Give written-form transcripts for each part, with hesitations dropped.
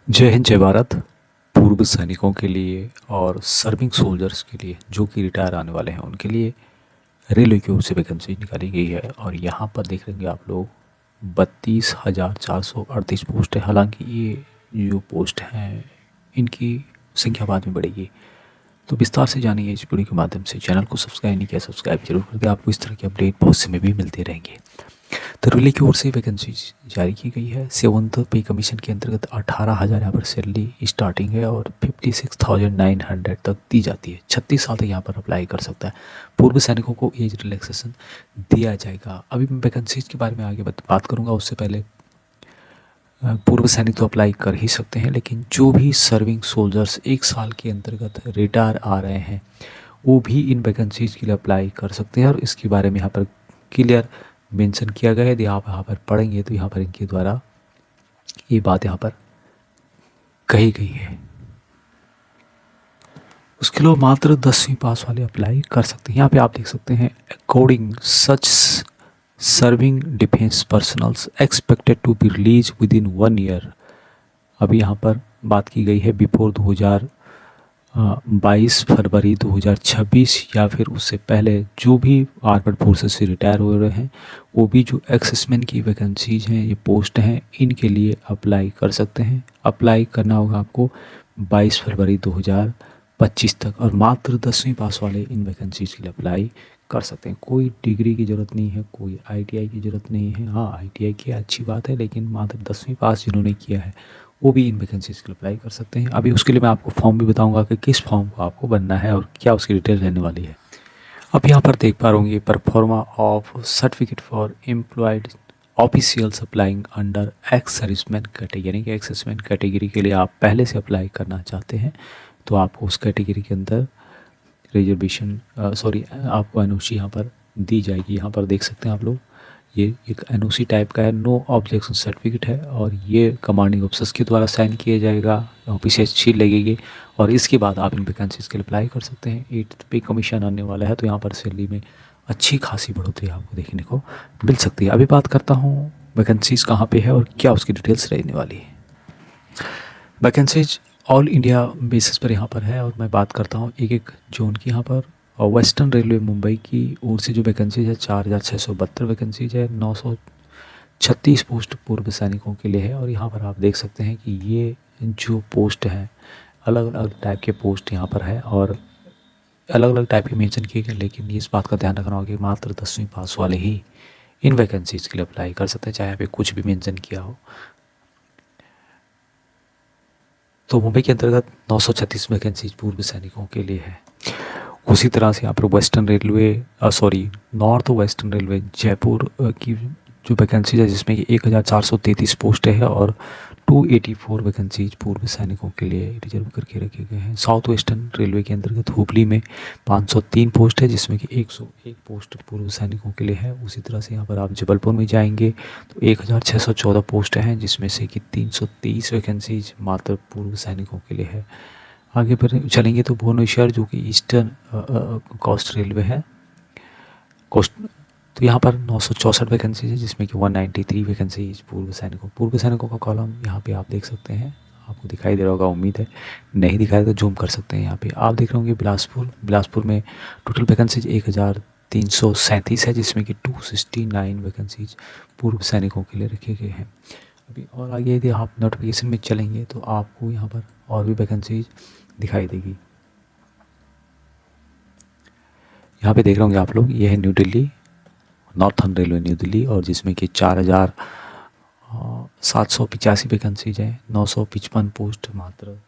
जय हिंद जय भारत। पूर्व सैनिकों के लिए और सर्विंग सोल्जर्स के लिए जो कि रिटायर आने वाले हैं उनके लिए रेलवे की ओर से वैकेंसी निकाली गई है और यहाँ पर देख लेंगे आप लोग 32,438 पोस्ट है। हालांकि ये जो पोस्ट हैं इनकी संख्या बाद में बढ़ेगी। तो विस्तार से जानिए इस वीडियो के माध्यम से। चैनल को सब्सक्राइब नहीं किया, सब्सक्राइब जरूर कर दे, आपको इस तरह की अपडेट बहुत से में भी मिलते रहेंगे। तो रेलवे की ओर से वैकेंसी जारी की गई है। 7th पे कमीशन के अंतर्गत 18,000 यहाँ पर सैलरी स्टार्टिंग है और 56,900 तक दी जाती है। 36 साल तक यहाँ पर अप्लाई कर सकता है। पूर्व सैनिकों को एज रिलैक्सेशन दिया जाएगा। अभी मैं वैकेंसीज के बारे में आगे बात करूँगा, उससे पहले पूर्व सैनिक तो अप्लाई कर ही सकते हैं, लेकिन जो भी सर्विंग सोल्जर्स 1 साल के अंतर्गत रिटायर आ रहे हैं वो भी इन वैकेंसीज के लिए अप्लाई कर सकते हैं और इसके बारे में यहाँ पर क्लियर मेंशन किया गया है। यदि आप यहाँ पर पढ़ेंगे तो यहाँ पर इनके द्वारा ये बात यहाँ पर कही गई है। उसके लिए मात्र 10वीं पास वाले अप्लाई कर सकते हैं। यहाँ पे आप देख सकते हैं according such serving defence personnels expected to be release within 1 year. अभी यहाँ पर बात की गई है बिफोर 22 फरवरी 2026 या फिर उससे पहले जो भी आर्मड फोर्सेस से रिटायर हो रहे हैं वो भी जो एक्सेसमैन की वैकेंसीज हैं, ये पोस्ट हैं, इनके लिए अप्लाई कर सकते हैं। अप्लाई करना होगा आपको 22 फरवरी 2025 तक और मात्र 10वीं पास वाले इन वैकेंसीज के लिए अप्लाई कर सकते हैं। कोई डिग्री की ज़रूरत नहीं है, कोई आईटीआई की ज़रूरत नहीं है। हाँ, आईटीआई की अच्छी बात है, लेकिन मात्र 10वीं पास जिन्होंने किया है वो भी इन वैकेंसीज के लिए अप्लाई कर सकते हैं। अभी उसके लिए मैं आपको फॉर्म भी बताऊंगा कि किस फॉर्म को आपको भरना है और क्या उसकी डिटेल रहने वाली है। अब यहाँ पर देख पा रहे होंगे pro forma of certificate for employed officials applying under ex serviceman category, यानी कि एक्स सर्विसमैन कैटेगरी के लिए आप पहले से अप्लाई करना चाहते हैं तो आपको उस कैटेगरी के अंदर रिजर्वेशन आपको एनओसी यहाँ पर दी जाएगी। यहाँ पर देख सकते हैं आप लोग, ये एक एनओसी टाइप का है, नो ऑब्जेक्शन सर्टिफिकेट है और ये कमांडिंग ऑफिसर्स के द्वारा साइन किया जाएगा, ऑफिशियल सील लगेगी और इसके बाद आप इन वैकेंसीज के लिए अप्लाई कर सकते हैं। 8th पे कमीशन आने वाला है तो यहाँ पर सैलरी में अच्छी खासी बढ़ोतरी आपको देखने को मिल सकती है। अभी बात करता हूँ वैकेंसीज कहाँ पे है और क्या उसकी डिटेल्स रहने वाली है। वैकेंसीज ऑल इंडिया बेसिस पर यहाँ पर है और मैं बात करता हूँ एक एक जोन की। यहाँ पर वेस्टर्न रेलवे मुंबई की ओर से जो वैकेंसीज है 4,672 वैकेंसीज है। 936 पोस्ट पूर्व सैनिकों के लिए है और यहाँ पर आप देख सकते हैं कि ये जो पोस्ट है अलग अलग टाइप के पोस्ट यहाँ पर है और अलग अलग टाइप के मेंशन किए गए, लेकिन इस बात का ध्यान रखना होगा कि मात्र 10वीं पास वाले ही इन वैकेंसीज के लिए अप्लाई कर सकते हैं, चाहे यहाँ पे कुछ भी मेंशन किया हो। तो मुंबई के अंतर्गत 936 वैकेंसीज पूर्व सैनिकों के लिए है। उसी तरह से यहाँ पर western railway north western railway Jaipur की जो वैकेंसीज है जिसमें कि 1,433 पोस्ट है और 284 वैकेंसीज पूर्व सैनिकों के लिए रिजर्व करके रखे गए हैं। साउथ वेस्टर्न रेलवे के अंतर्गत हुबली में 503 पोस्ट है जिसमें कि 101 पोस्ट पूर्व सैनिकों के लिए है। उसी तरह से यहाँ पर आप जबलपुर में जाएंगे तो 1,614 पोस्ट हैं जिसमें से कि 330 वैकेंसीज मात्र पूर्व सैनिकों के लिए है। आगे पर चलेंगे तो भुवनेश्वर जो कि ईस्टर्न कोस्ट रेलवे है कोस्ट, तो यहाँ पर 964 वैकेंसीज है जिसमें कि 193 वैकेंसीज पूर्व सैनिकों का कॉलम यहाँ पे आप देख सकते हैं। आपको दिखाई दे रहा होगा, उम्मीद है। नहीं दिखाई तो जूम कर सकते हैं। यहाँ पे आप देख रहे होंगे बिलासपुर में टोटल वैकेंसीज 1,337 है जिसमें कि 269 वैकेंसीज पूर्व सैनिकों के लिए रखे गए हैं। अभी और आगे यदि आप नोटिफिकेशन में चलेंगे तो आपको यहाँ पर और भी वैकेंसीज दिखाई देगी। यहाँ पे देख रहे होंगे आप लोग, ये है new Delhi, northern railway new Delhi और जिसमें कि 4,785 वैकेंसीज हैं। 955 पोस्ट मात्र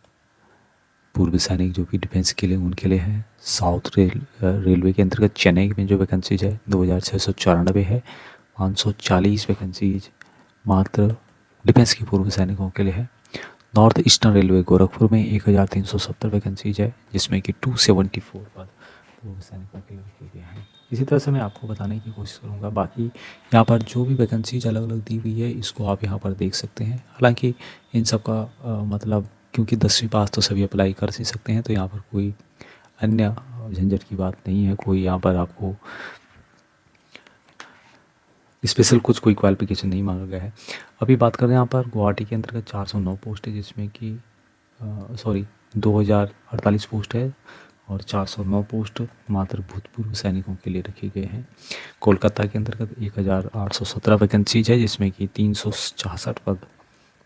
पूर्व सैनिक जो कि डिफेंस के लिए उनके लिए है। साउथ रेलवे के अंतर्गत चेन्नई में जो वैकेंसीज है 2,694 है। 540 वैकेंसीज मात्र डिफेंस के पूर्व सैनिकों के लिए है। नॉर्थ ईस्टर्न रेलवे गोरखपुर में 1,370 वैकेंसीज है जिसमें कि 274 पद पूर्व सैनिकों के लिए रखे गए हैं। इसी तरह से मैं आपको बताने की कोशिश करूंगा। बाकी यहाँ पर जो भी वैकेंसीज अलग अलग दी हुई है इसको आप यहाँ पर देख सकते हैं। हालांकि इन सब का मतलब क्योंकि 10वीं पास तो सभी अप्लाई कर ही सकते हैं तो यहाँ पर कोई अन्य झंझट की बात नहीं है। कोई यहाँ पर आपको स्पेशल कुछ कोई क्वालिफिकेशन नहीं मांगा गया है। अभी बात करें यहाँ पर गुवाहाटी के अंतर्गत 409 पोस्ट है, जिसमें कि 2048 पोस्ट है और 409 पोस्ट मात्र भूतपूर्व सैनिकों के लिए रखे गए हैं। कोलकाता के अंतर्गत 1817 वैकेंसीज है, जिसमें कि 366 पद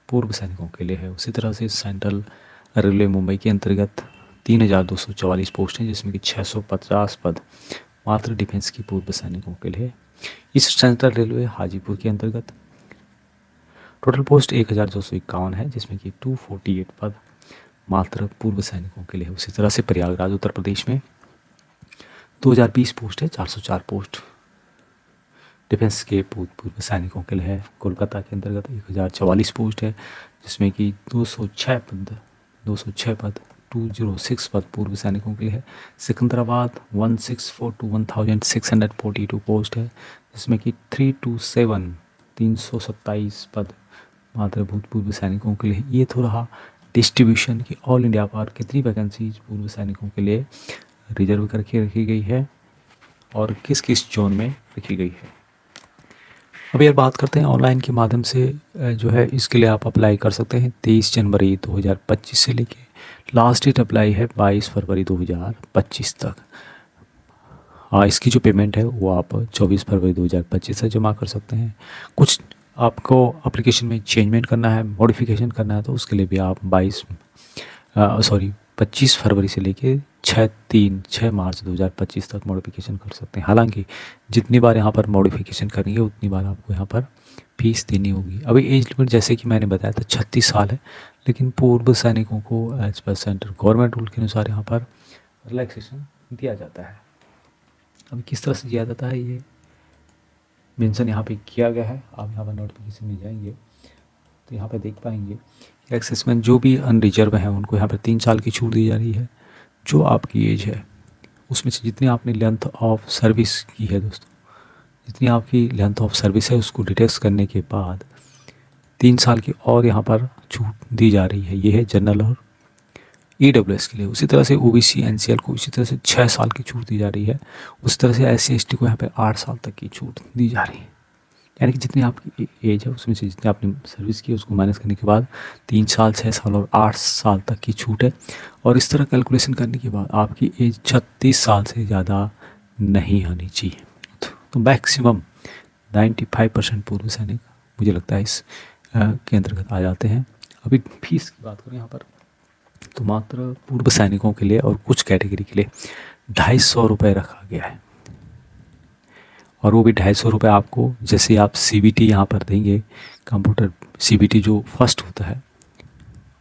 पूर्व सैनिकों के लिए है। उसी तरह से सेंट्रल रेलवे मुंबई के अंतर्गत 3244 पोस्ट हैं, जिसमें कि 650 पद मात्र डिफेंस की पूर्व सैनिकों के लिए है। ईस्ट सेंट्रल रेलवे हाजीपुर के अंतर्गत टोटल पोस्ट 1251 है, जिसमें कि 248 पद मात्र पूर्व सैनिकों के लिए है। उसी तरह से प्रयागराज उत्तर प्रदेश में 2020 पोस्ट है, 404 पोस्ट डिफेंस के पूर्व सैनिकों के लिए है। कोलकाता के अंतर्गत 1044 पोस्ट है, जिसमें कि 206 पद 206 पद पूर्व सैनिकों के लिए है। सिकंदराबाद 164 to 1642 पोस्ट है, जिसमें कि 327 पद मात्र भूतपूर्व सैनिकों के लिए। ये तो रहा डिस्ट्रीब्यूशन की ऑल इंडिया पर कितनी वैकेंसीज पूर्व सैनिकों के लिए रिजर्व करके रखी गई है और किस किस जोन में रखी गई है। अब यार बात करते हैं ऑनलाइन के माध्यम से जो है इसके लिए आप अप्लाई कर सकते हैं 23 जनवरी 2025 से लेके लास्ट डेट अप्लाई है 22 फरवरी 2025 तक। इसकी जो पेमेंट है वो आप 24 फरवरी 2025 से जमा कर सकते हैं। कुछ आपको एप्लीकेशन में चेंजमेंट करना है, मॉडिफिकेशन करना है, तो उसके लिए भी आप 25 फरवरी से लेके 6 मार्च 2025 तक मॉडिफिकेशन कर सकते हैं। हालांकि जितनी बार यहाँ पर मॉडिफिकेशन करेंगे उतनी बार आपको यहाँ पर फीस देनी होगी। अभी एज लिमिट जैसे कि मैंने बताया था 36 साल है, लेकिन पूर्व सैनिकों को as per central government rule के अनुसार यहाँ पर रिलैक्सेशन दिया जाता है। अभी किस तरह से दिया जाता है ये मेंशन यहाँ पे किया गया है। आप यहाँ पर नोटिफिकेशन में जाएंगे तो यहाँ पर देख पाएंगे कि एक्सेसमेंट जो भी अनरिजर्व हैं उनको यहाँ पर 3 साल की छूट दी जा रही है। जो आपकी एज है उसमें से जितनी आपने लेंथ ऑफ सर्विस की है दोस्तों, जितनी आपकी लेंथ ऑफ सर्विस है उसको डिटेक्ट करने के बाद 3 साल की और यहाँ पर छूट दी जा रही है। ये है जनरल और EWS के लिए। उसी तरह से OBC NCL को इसी तरह से 6 साल की छूट दी जा रही है। उसी तरह से SC ST को यहाँ पे 8 साल तक की छूट दी जा रही है। यानी कि जितनी आपकी एज है उसमें से जितनी आपने सर्विस की उसको माइनस करने के बाद 3 साल 6 साल और 8 साल तक की छूट है। और इस तरह कैलकुलेशन करने के बाद आपकी एज 36 साल से ज़्यादा नहीं होनी चाहिए। तो मैक्सिमम 95% पूर्व सैनिक मुझे लगता है इस के अंतर्गत आ जाते हैं। अभी फीस की बात करें यहाँ पर तो मात्र पूर्व सैनिकों के लिए और कुछ कैटेगरी के लिए 250 रुपये रखा गया है। और वो भी 250 रुपये आपको जैसे आप CBT यहाँ पर देंगे, कंप्यूटर CBT जो फर्स्ट होता है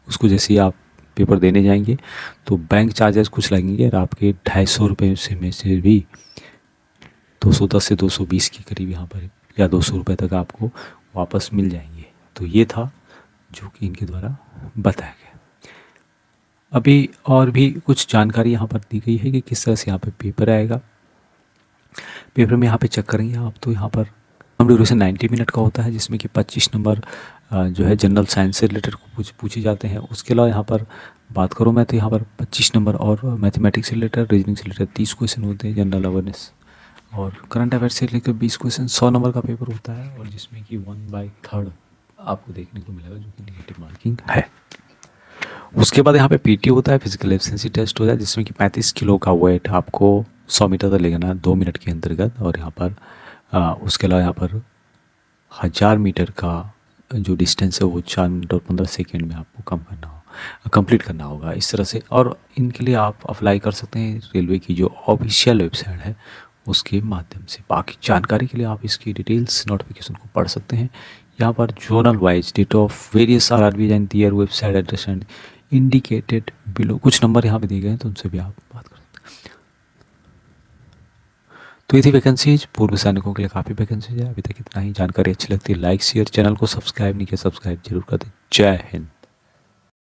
उसको जैसे आप पेपर देने जाएंगे तो बैंक चार्जेस कुछ लगेंगे और आपके 250 रुपये में से भी 210 से 220 के करीब यहाँ पर या 200 रुपये तक आपको वापस मिल जाएंगे। तो ये था जो कि इनके द्वारा बताया गया। अभी और भी कुछ जानकारी यहाँ पर दी गई है कि किस तरह से यहाँ पे पेपर आएगा। पेपर में यहाँ पे चेक करेंगे आप तो यहाँ पर ड्यूरेशन 90 मिनट का होता है, जिसमें कि 25 नंबर जो है जनरल साइंस से रिलेटेड पूछे जाते हैं। उसके अलावा यहाँ पर बात करूँ मैं तो यहाँ पर 25 नंबर और मैथमेटिक्स से रिलेटेड, रीजनिंग से रिलेटेड 30 क्वेश्चन होते हैं, जनरल अवेयरनेस और करंट अफेयर से लेकर 20 क्वेश्चन 100 नंबर का पेपर होता है। और जिसमें कि 1/3 आपको देखने को मिलेगा जो कि नेगेटिव मार्किंग है। उसके बाद यहाँ पे PT होता है, फिजिकल एफिशिएंसी टेस्ट होता है, जिसमें कि 35 किलो का वेट आपको 100 मीटर तक लेना है 2 मिनट के अंतर्गत। और यहाँ पर उसके अलावा यहाँ पर 1000 मीटर का जो डिस्टेंस है वो 4 मिनट और 15 सेकेंड में आपको कंप्लीट करना होगा। इस तरह से और इनके लिए आप अप्लाई कर सकते हैं रेलवे की जो ऑफिशियल वेबसाइट है उसके माध्यम से। बाकी जानकारी के लिए आप इसकी डिटेल्स नोटिफिकेशन को पढ़ सकते हैं। यहाँ पर zonal wise date of various RRBs and their website address and indicated below कुछ नंबर यहाँ पे दिए गए हैं तो उनसे भी आप बात कर सकते हैं। तो ये थी वैकेंसीज, पूर्व सैनिकों के लिए काफ़ी वैकेंसीज है। अभी तक इतना ही। जानकारी अच्छी लगती है लाइक शेयर, चैनल को सब्सक्राइब नहीं किया सब्सक्राइब जरूर कर दें। जय हिंद।